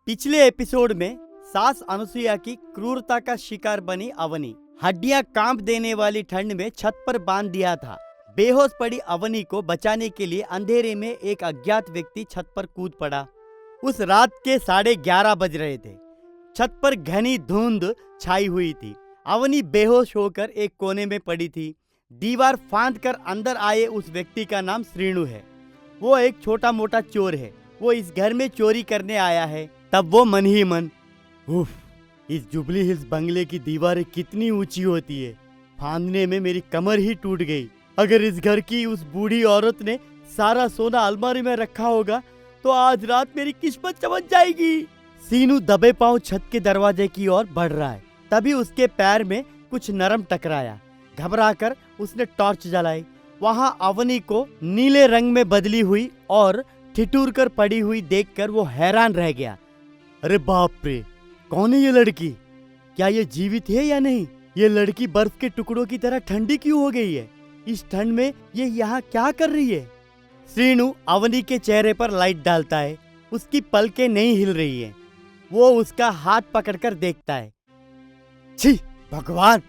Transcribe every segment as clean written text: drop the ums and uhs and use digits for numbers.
पिछले एपिसोड में सास अनुसुईया की क्रूरता का शिकार बनी अवनी हड्डियां कांप देने वाली ठंड में छत पर बांध दिया था। बेहोश पड़ी अवनी को बचाने के लिए अंधेरे में एक अज्ञात व्यक्ति छत पर कूद पड़ा। उस रात के 11:30 बज रहे थे। छत पर घनी धुंध छाई हुई थी। अवनी बेहोश होकर एक कोने में पड़ी थी। दीवार फांद कर अंदर आए उस व्यक्ति का नाम श्रीनु है। वो एक छोटा मोटा चोर है। वो इस घर में चोरी करने आया है। तब वो मन ही मन, उफ, इस जुबली हिल्स बंगले की दीवारें कितनी ऊंची होती है, फांदने में मेरी कमर ही टूट गई। अगर इस घर की उस बूढ़ी औरत ने सारा सोना अलमारी में रखा होगा तो आज रात मेरी किस्मत चमक जाएगी। सीनू दबे पांव छत के दरवाजे की ओर बढ़ रहा है। तभी उसके पैर में कुछ नरम टकराया। घबराकर उसने टॉर्च जलाई। वहां अवनी को नीले रंग में बदली हुई और ठिठुर कर पड़ी हुई देखकर वो हैरान रह गया। अरे बाप रे, कौन है ये लड़की? क्या ये जीवित है या नहीं? ये लड़की बर्फ के टुकड़ों की तरह ठंडी क्यों हो गई है? इस ठंड में ये यहाँ क्या कर रही है? श्रीनु अवनी के चेहरे पर लाइट डालता है। उसकी पलकें नहीं हिल रही है। वो उसका हाथ पकड़कर देखता है। छी भगवान,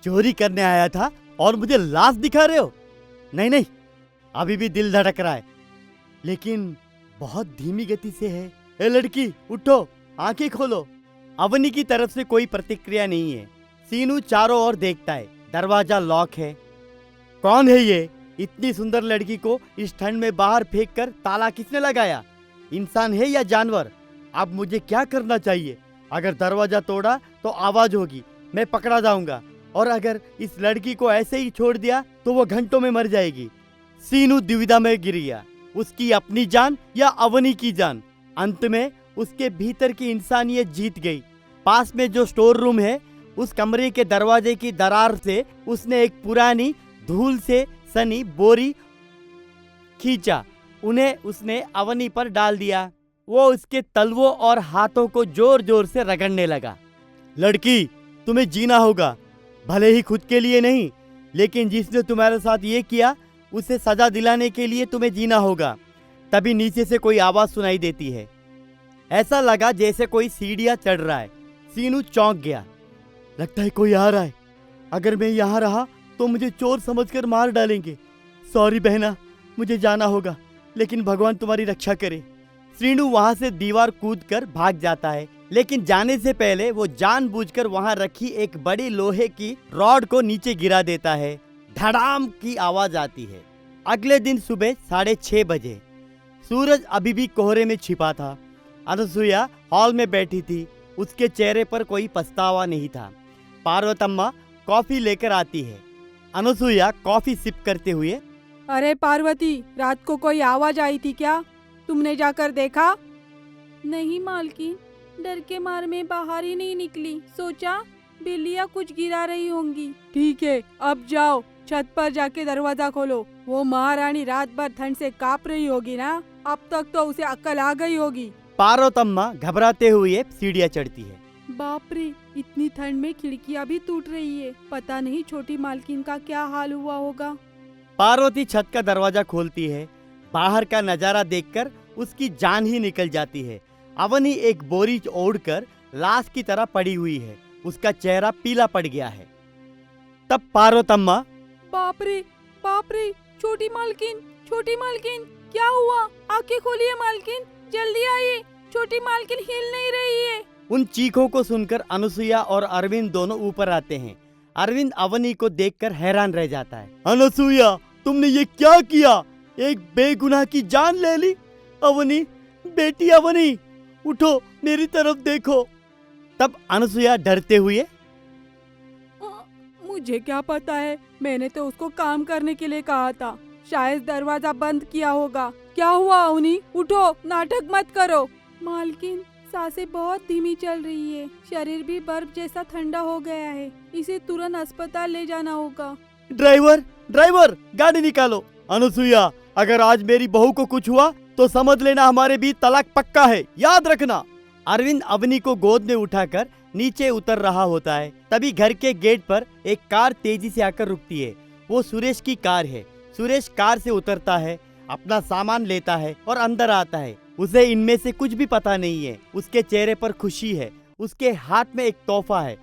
चोरी करने आया था और मुझे लाश दिखा रहे हो? नहीं नहीं, अभी भी दिल धड़क रहा है, लेकिन बहुत धीमी गति से है। ए लड़की, उठो, आंखें खोलो। अवनी की तरफ से कोई प्रतिक्रिया नहीं है। सीनू चारों ओर देखता है। दरवाजा लॉक है। कौन है ये? इतनी सुंदर लड़की को इस ठंड में बाहर फेंक कर ताला किसने लगाया? इंसान है या जानवर? अब मुझे क्या करना चाहिए? अगर दरवाजा तोड़ा तो आवाज होगी, मैं पकड़ा जाऊंगा, और अगर इस लड़की को ऐसे ही छोड़ दिया तो वो घंटों में मर जाएगी। सीनू दुविधा में गिर गया, उसकी अपनी जान या अवनी की जान। अंत में उसके भीतर की इंसानियत जीत गई। पास में जो स्टोर रूम है, उस कमरे के दरवाजे की दरार से उसने एक पुरानी धूल से सनी बोरी खींचा। उन्हें उसने अवनी पर डाल दिया। वो उसके तलवों और हाथों को जोर जोर से रगड़ने लगा। लड़की, तुम्हें जीना होगा, भले ही खुद के लिए नहीं, लेकिन जिसने तुम्हारे साथ ये किया उसे सजा दिलाने के लिए तुम्हें जीना होगा। तभी नीचे से कोई आवाज सुनाई देती है। ऐसा लगा जैसे कोई सीढ़ियां चढ़ रहा है। सीनू चौंक गया। लगता है कोई आ रहा है। अगर मैं यहाँ रहा तो मुझे चोर समझकर मार डालेंगे। सॉरी बहना, मुझे जाना होगा, लेकिन भगवान तुम्हारी रक्षा करे। सीनू वहां से दीवार कूदकर भाग जाता है, लेकिन जाने से पहले वो जानबूझकर वहां रखी एक बड़ी लोहे की रॉड को नीचे गिरा देता है। धड़ाम की आवाज आती है। अगले दिन सुबह 6:30 बजे। सूरज अभी भी कोहरे में छिपा था। अनुसुईया हॉल में बैठी थी। उसके चेहरे पर कोई पछतावा नहीं था। पार्वतम्मा कॉफी लेकर आती है। अनुसुईया कॉफी सिप करते हुए, अरे पार्वती, रात को कोई आवाज आई थी क्या? तुमने जाकर देखा? नहीं मालकिन, डर के मार में बाहर ही नहीं निकली। सोचा बिल्लियाँ कुछ गिरा रही होंगी। ठीक है, अब जाओ, छत पर जाके दरवाजा खोलो। वो महारानी रात भर ठंड से कांप रही होगी ना। अब तक तो उसे अक्ल आ गई होगी। पार्वतम्मा घबराते हुए सीढ़ियां चढ़ती है। बाप रे, इतनी ठंड में खिड़कियां भी टूट रही है। पता नहीं छोटी मालकिन का क्या हाल हुआ होगा। पार्वती छत का दरवाजा खोलती है। बाहर का नजारा देखकर उसकी जान ही निकल जाती है। अवनी एक बोरी ओढ़कर लाश की तरह पड़ी हुई है। उसका चेहरा पीला पड़ गया है। तब पार्वतम्मा, बाप रे, छोटी मालकिन, क्या हुआ? आंखें खोलिए मालकिन, जल्दी आइए, छोटी मालकिन हिल नहीं रही है। उन चीखों को सुनकर अनुसुईया और अरविंद दोनों ऊपर आते हैं। अरविंद अवनी को देखकर हैरान रह जाता है। अनुसुईया, तुमने ये क्या किया? एक बेगुनाह की जान ले ली। अवनी, बेटी अवनी, उठो, मेरी तरफ देखो। तब अनुसुईया डरते हुए, मुझे क्या पता है, मैंने तो उसको काम करने के लिए कहा था। शायद दरवाजा बंद किया होगा। क्या हुआ अवनी? उठो, नाटक मत करो। मालकिन, सांसें बहुत धीमी चल रही है। शरीर भी बर्फ जैसा ठंडा हो गया है। इसे तुरंत अस्पताल ले जाना होगा। ड्राइवर, गाड़ी निकालो। अनुसुईया, अगर आज मेरी बहू को कुछ हुआ तो समझ लेना हमारे बीच तलाक पक्का है, याद रखना। अरविंद अवनी को गोद में उठाकर नीचे उतर रहा होता है। तभी घर के गेट पर एक कार तेजी से आकर रुकती है। वो सुरेश की कार है। सुरेश कार से उतरता है, अपना सामान लेता है और अंदर आता है। उसे इनमें से कुछ भी पता नहीं है। उसके चेहरे पर खुशी है। उसके हाथ में एक तोहफा है।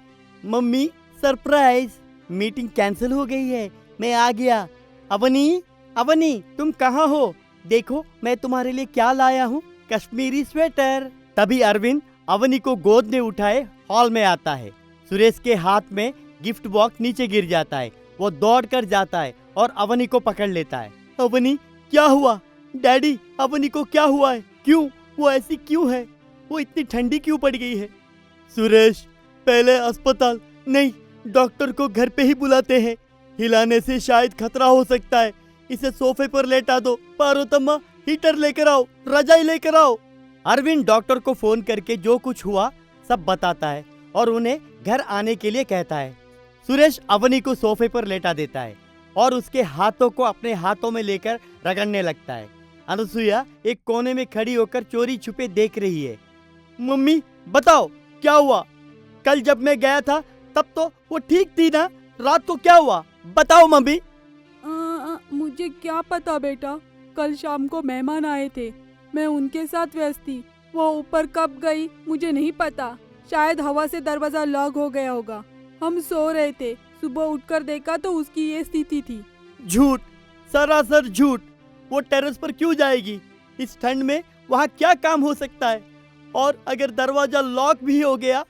मम्मी सरप्राइज, मीटिंग कैंसिल हो गई है, मैं आ गया। अवनी, अवनी तुम कहाँ हो? देखो मैं तुम्हारे लिए क्या लाया हूँ, कश्मीरी स्वेटर। तभी अरविंद अवनी को गोद में उठाए हॉल में आता है। सुरेश के हाथ में गिफ्ट बॉक्स नीचे गिर जाता है। वो दौड़ कर जाता है और अवनी को पकड़ लेता है। अवनी क्या हुआ? डैडी अवनी को क्या हुआ है? क्यों वो ऐसी क्यों है? वो इतनी ठंडी क्यों पड़ गई है? सुरेश पहले अस्पताल नहीं, डॉक्टर को घर पे ही बुलाते हैं। हिलाने से शायद खतरा हो सकता है। इसे सोफे पर लेटा दो। पार्वतम्मा हीटर लेकर आओ, रजाई लेकर आओ। अरविंद डॉक्टर को फोन करके जो कुछ हुआ सब बताता है और उन्हें घर आने के लिए कहता है। सुरेश अवनी को सोफे पर लेटा देता है और उसके हाथों को अपने हाथों में लेकर रगड़ने लगता है। अनुसुईया एक कोने में खड़ी होकर चोरी छुपे देख रही है। मम्मी बताओ क्या हुआ? कल जब मैं गया था तब तो वो ठीक थी ना? रात को क्या हुआ बताओ मम्मी। मुझे क्या पता बेटा, कल शाम को मेहमान आए थे, मैं उनके साथ व्यस्त थी। वो ऊपर कब गई मुझे नहीं पता। शायद हवा से दरवाजा लॉक हो गया होगा। हम सो रहे थे, सुबह उठकर देखा तो उसकी ये स्थिति थी। झूठ, सरासर झूठ। वो टेरेस पर क्यों जाएगी? इस ठंड में वहाँ क्या काम हो सकता है? और अगर दरवाजा लॉक भी हो गया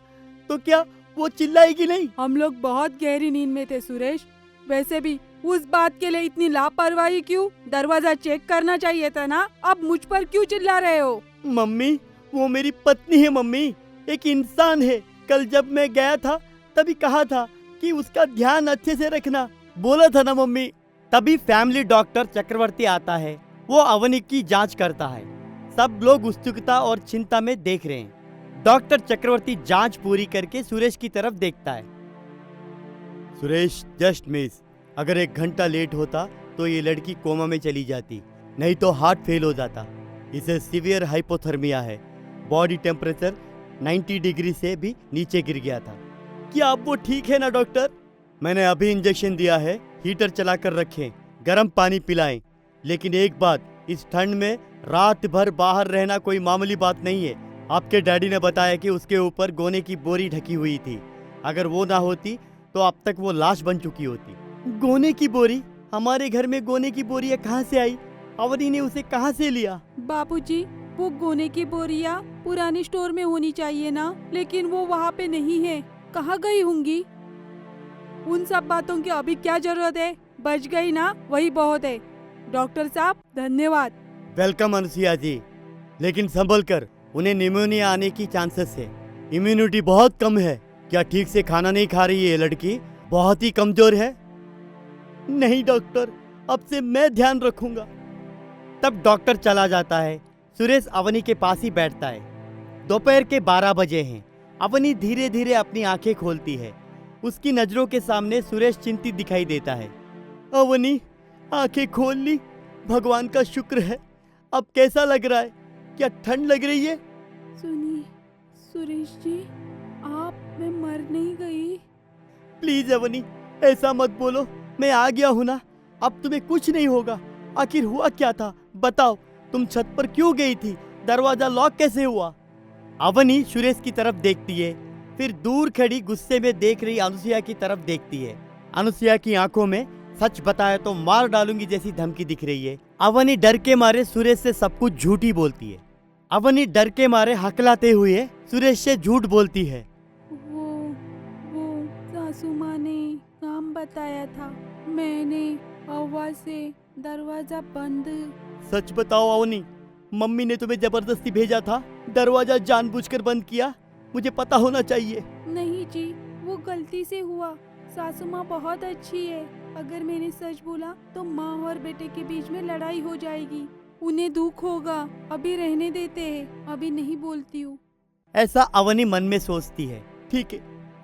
तो क्या वो चिल्लाएगी नहीं? हम लोग बहुत गहरी नींद में थे सुरेश। वैसे भी उस बात के लिए इतनी लापरवाही क्यों? दरवाजा चेक करना चाहिए था ना। अब मुझ पर क्यों चिल्ला रहे हो? मम्मी वो मेरी पत्नी है मम्मी, एक इंसान है। कल जब मैं गया था तभी कहा था कि उसका ध्यान अच्छे से रखना, बोला था ना मम्मी। तभी फैमिली डॉक्टर चक्रवर्ती आता है। वो अवनी की जांच करता है। सब लोग उत्सुकता और चिंता में देख रहे हैं। डॉक्टर चक्रवर्ती जांच पूरी करके सुरेश की तरफ देखता है। Suresh just miss. अगर 1 घंटा लेट होता तो ये लड़की कोमा में चली जाती, नहीं तो हार्ट फेल हो जाता। इसे सीवियर हाइपोथर्मिया है। बॉडी टेम्परेचर 90 डिग्री से भी नीचे गिर गया था। क्या अब वो ठीक है ना डॉक्टर? मैंने अभी इंजेक्शन दिया है, हीटर चला कर रखें, गर्म पानी पिलाएं। लेकिन एक बात, इस ठंड में रात भर बाहर रहना कोई मामूली बात नहीं है। आपके डैडी ने बताया कि उसके ऊपर गोने की बोरी ढकी हुई थी। अगर वो ना होती तो अब तक वो लाश बन चुकी होती। गोने की बोरी? हमारे घर में गोने की बोरियां कहाँ से आई? अवनी ने उसे कहाँ से लिया? बाबूजी, वो गोने की बोरियां पुराने स्टोर में होनी चाहिए ना, लेकिन वो वहाँ पे नहीं है। कहाँ गई होंगी? उन सब बातों की अभी क्या जरूरत है? बच गई ना, वही बहुत है। डॉक्टर साहब धन्यवाद। वेलकम अनुसुईया जी, लेकिन संभल कर, उन्हें निमोनिया आने की चांसेस है। इम्यूनिटी बहुत कम है। क्या ठीक से खाना नहीं खा रही है ये लड़की? बहुत ही कमजोर है। नहीं डॉक्टर, अब से मैं ध्यान रखूंगा। तब डॉक्टर चला जाता है। सुरेश अवनी के पास ही बैठता है। दोपहर के 12 बजे हैं। अवनी धीरे धीरे अपनी आंखें खोलती है। उसकी नजरों के सामने सुरेश चिंतित दिखाई देता है। अवनी आंखें खोल ली, भगवान का शुक्र है। अब कैसा लग रहा है? क्या ठंड लग रही है? सुनिए सुरेश जी, मैं मर नहीं गई। प्लीज अवनी ऐसा मत बोलो। मैं आ गया हूँ ना, अब तुम्हें कुछ नहीं होगा। आखिर हुआ क्या था बताओ? तुम छत पर क्यों गई थी? दरवाजा लॉक कैसे हुआ? अवनी सुरेश की तरफ देखती है, फिर दूर खड़ी गुस्से में देख रही अनुसुईया की तरफ देखती है। अनुसुईया की आंखों में सच बताया तो मार डालूंगी जैसी धमकी दिख रही है। अवनी डर के मारे सुरेश से सब कुछ झूठी बोलती है। अवनी डर के मारे हकलाते हुए सुरेश से झूठ बोलती है। वो सासू माँ ने काम बताया था, मैंने हवा से दरवाजा बंद। सच बताओ अवनी, मम्मी ने तुम्हें जबरदस्ती भेजा था? दरवाजा जानबूझकर बंद किया? मुझे पता होना चाहिए। नहीं जी, वो गलती से हुआ। सासू माँ बहुत अच्छी है। अगर मैंने सच बोला तो माँ और बेटे के बीच में लड़ाई हो जाएगी, उन्हें दुख होगा। अभी रहने देते हैं, अभी नहीं बोलती हूँ। ऐसा अवनी मन में सोचती है। ठीक है,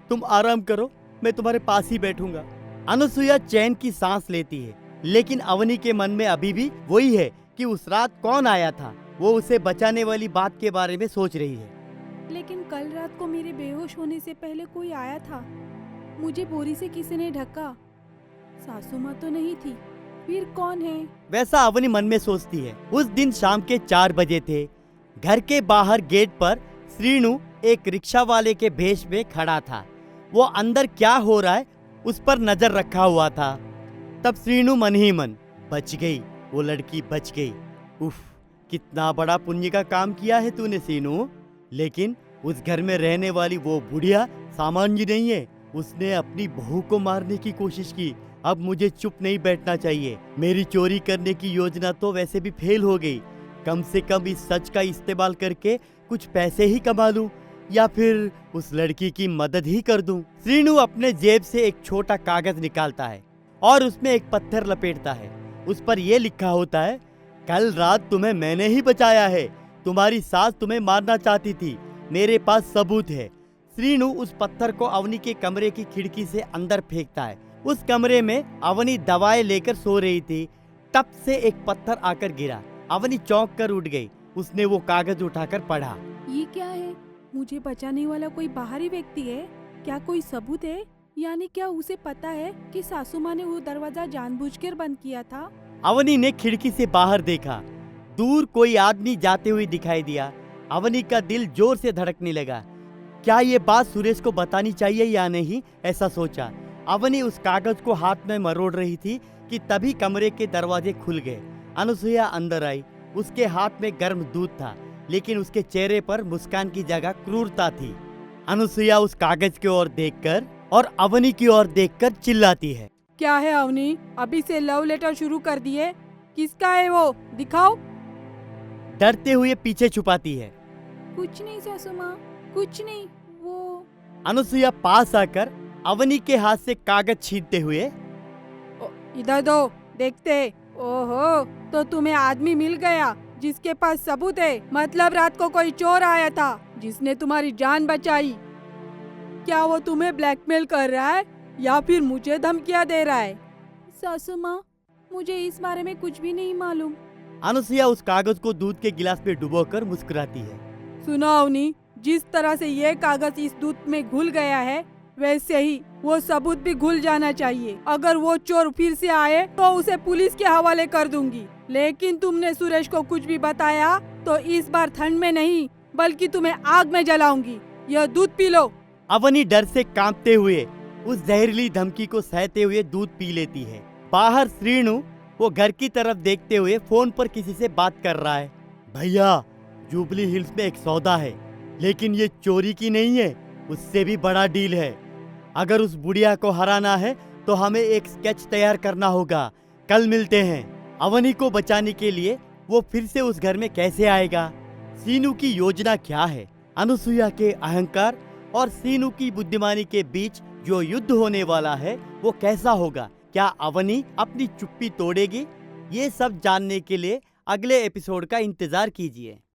तुम आराम करो, मैं तुम्हारे पास ही बैठूंगा। अनुसुईया चैन की सांस लेती है, लेकिन अवनी के मन में अभी भी वही है कि उस रात कौन आया था। वो उसे बचाने वाली बात के बारे में सोच रही है। लेकिन कल रात को मेरे बेहोश होने से पहले कोई आया था। मुझे बोरी से किसी ने ढका। सासू माँ तो नहीं थी, फिर कौन है? वैसा अवनी मन में सोचती है। उस दिन शाम के 4 बजे थे। घर के बाहर गेट पर श्रीनु एक रिक्शा वाले के भेष में खड़ा था। वो अंदर क्या हो रहा है उस पर नजर रखा हुआ था। तब श्रीनु मन ही मन, बच गई, वो लड़की बच गई। उफ, कितना बड़ा पुण्य का काम किया है तूने श्रीनु। लेकिन उस घर में रहने वाली वो बुढ़िया सामान्य नहीं है। उसने अपनी बहू को मारने की कोशिश की। अब मुझे चुप नहीं बैठना चाहिए। मेरी चोरी करने की योजना तो वैसे भी फेल हो गई। कम से कम इस सच का इस्तेमाल करके कुछ पैसे ही कमा लूं या फिर उस लड़की की मदद ही कर दूं। श्रीनु अपने जेब से एक छोटा कागज निकालता है और उसमें एक पत्थर लपेटता है। उस पर यह लिखा होता है, कल रात तुम्हें मैंने ही बचाया है। तुम्हारी सास तुम्हें मारना चाहती थी, मेरे पास सबूत है। श्रीनु उस पत्थर को अवनी के कमरे की खिड़की से अंदर फेंकता है। उस कमरे में अवनी दवाएं लेकर सो रही थी। तब से एक पत्थर आकर गिरा। अवनी चौंक कर उठ गई। उसने वो कागज उठाकर पढ़ा। ये क्या है? मुझे बचाने वाला कोई बाहरी व्यक्ति है? क्या कोई सबूत है? यानी क्या उसे पता है कि सासू माँ ने वो दरवाजा जानबूझकर बंद किया था? अवनी ने खिड़की से बाहर देखा। दूर कोई आदमी जाते हुए दिखाई दिया। अवनी का दिल जोर से धड़कने लगा। क्या ये बात सुरेश को बतानी चाहिए या नहीं, ऐसा सोचा। अवनी उस कागज को हाथ में मरोड़ रही थी कि तभी कमरे के दरवाजे खुल गए। अनुसुईया अंदर आई। उसके हाथ में गर्म दूध था, लेकिन उसके चेहरे पर मुस्कान की जगह क्रूरता थी। अनुसुईया उस कागज की ओर देखकर और अवनी की ओर देखकर चिल्लाती है, क्या है अवनी? अभी से लव लेटर शुरू कर दिए? किसका है वो? दिखाओ। डरते हुए पीछे छुपाती है। कुछ नहीं सासू माँ, कुछ नहीं। वो अनुसुईया पास आकर अवनी के हाथ से कागज छीनते हुए, इधर दो, देखते। ओहो, तो तुम्हें आदमी मिल गया जिसके पास सबूत है। मतलब रात को कोई चोर आया था जिसने तुम्हारी जान बचाई। क्या वो तुम्हें ब्लैकमेल कर रहा है या फिर मुझे धमकियां दे रहा है? सासू माँ, मुझे इस बारे में कुछ भी नहीं मालूम। अनुसुईया उस कागज को दूध के गिलास में डुबोकर मुस्कुराती है। सुनो अवनी, जिस तरह से ये कागज इस दूध में घुल गया है, वैसे ही वो सबूत भी घुल जाना चाहिए। अगर वो चोर फिर से आए तो उसे पुलिस के हवाले कर दूंगी। लेकिन तुमने सुरेश को कुछ भी बताया तो इस बार ठंड में नहीं बल्कि तुम्हें आग में जलाऊंगी। यह दूध पी लो। अवनी डर से कांपते हुए उस जहरीली धमकी को सहते हुए दूध पी लेती है। बाहर श्रीनु वो घर की तरफ देखते हुए फोन पर किसी से बात कर रहा है। भैया, जुबली हिल्स में एक सौदा है, लेकिन ये चोरी की नहीं है, उससे भी बड़ा डील है। अगर उस बुढ़िया को हराना है तो हमें एक स्केच तैयार करना होगा। कल मिलते हैं। अवनी को बचाने के लिए वो फिर से उस घर में कैसे आएगा? सीनू की योजना क्या है? अनुसुईया के अहंकार और सीनू की बुद्धिमानी के बीच जो युद्ध होने वाला है वो कैसा होगा? क्या अवनी अपनी चुप्पी तोड़ेगी? ये सब जानने के लिए अगले एपिसोड का इंतजार कीजिए।